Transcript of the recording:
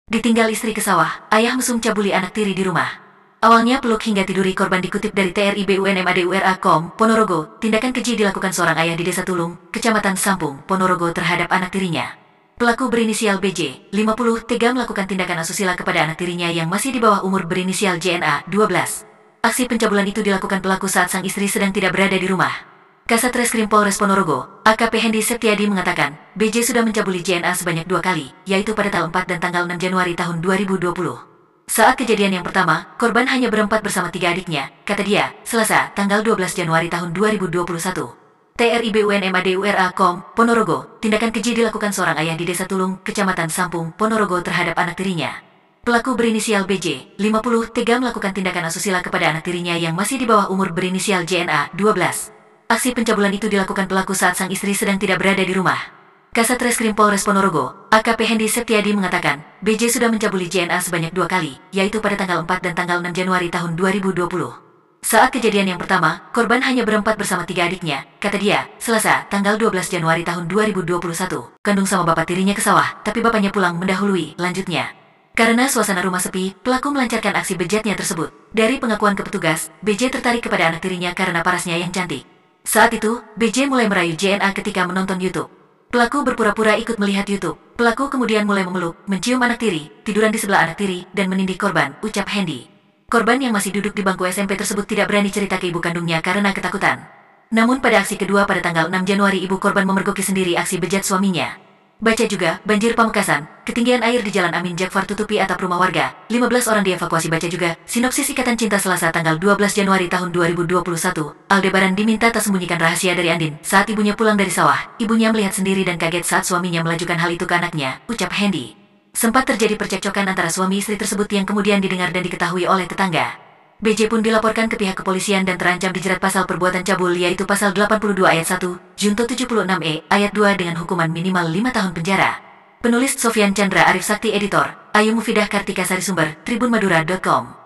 Ditinggal istri ke sawah, ayah mesum cabuli anak tiri di rumah. Awalnya peluk hingga tiduri korban dikutip dari TRI-BUNMADURA.com, Ponorogo. Tindakan keji dilakukan seorang ayah di Desa Tulung, Kecamatan Sampung, Ponorogo terhadap anak tirinya. Pelaku berinisial BJ, 50, tega melakukan tindakan asusila kepada anak tirinya yang masih di bawah umur berinisial JNA, 12. Aksi pencabulan itu dilakukan pelaku saat sang istri sedang tidak berada di rumah. Kasat Reskrim Polres Ponorogo, AKP Hendy Septiadi mengatakan, BJ sudah mencabuli JNA sebanyak 2 kali, yaitu pada tanggal 4 dan tanggal 6 Januari tahun 2020. Saat kejadian yang pertama, korban hanya berempat bersama 3 adiknya, kata dia, Selasa, tanggal 12 Januari tahun 2021. TRI-BUNMADURA.com, Ponorogo, tindakan keji dilakukan seorang ayah di Desa Tulung, Kecamatan Sampung, Ponorogo terhadap anak tirinya. Pelaku berinisial BJ, 50, tega melakukan tindakan asusila kepada anak tirinya yang masih di bawah umur berinisial JNA, 12. Aksi pencabulan itu dilakukan pelaku saat sang istri sedang tidak berada di rumah. Kasat Reskrim Polres Ponorogo, AKP Hendy Septiadi mengatakan, BJ sudah mencabuli JNA sebanyak 2 kali, yaitu pada tanggal 4 dan tanggal 6 Januari tahun 2020. Saat kejadian yang pertama, korban hanya berempat bersama 3 adiknya, kata dia, Selasa, tanggal 12 Januari tahun 2021. Kandung sama bapak tirinya ke sawah, tapi bapaknya pulang mendahului, lanjutnya. Karena suasana rumah sepi, pelaku melancarkan aksi bejatnya tersebut. Dari pengakuan ke petugas, BJ tertarik kepada anak tirinya karena parasnya yang cantik. Saat itu, BJ mulai merayu JNA ketika menonton YouTube. Pelaku berpura-pura ikut melihat YouTube. Pelaku kemudian mulai memeluk, mencium anak tiri, tiduran di sebelah anak tiri, dan menindih korban, ucap Hendy. Korban yang masih duduk di bangku SMP tersebut tidak berani cerita ke ibu kandungnya karena ketakutan. Namun pada aksi kedua pada tanggal 6 Januari ibu korban memergoki sendiri aksi bejat suaminya. Baca juga, banjir Pamekasan, ketinggian air di Jalan Amin Jakfar tutupi atap rumah warga, 15 orang dievakuasi. Baca juga, sinopsis Ikatan Cinta Selasa tanggal 12 Januari tahun 2021, Aldebaran diminta tak sembunyikan rahasia dari Andin. Saat ibunya pulang dari sawah, ibunya melihat sendiri dan kaget saat suaminya melajukan hal itu ke anaknya, ucap Hendy. Sempat terjadi percekcokan antara suami istri tersebut yang kemudian didengar dan diketahui oleh tetangga. BJ pun dilaporkan ke pihak kepolisian dan terancam dijerat pasal perbuatan cabul yaitu pasal 82 ayat 1, Junto 76E, ayat 2 dengan hukuman minimal 5 tahun penjara. Penulis Sofyan Chandra Arif Sakti, editor, Ayu Mufidah Kartika Sari, sumber, tribunmadura.com.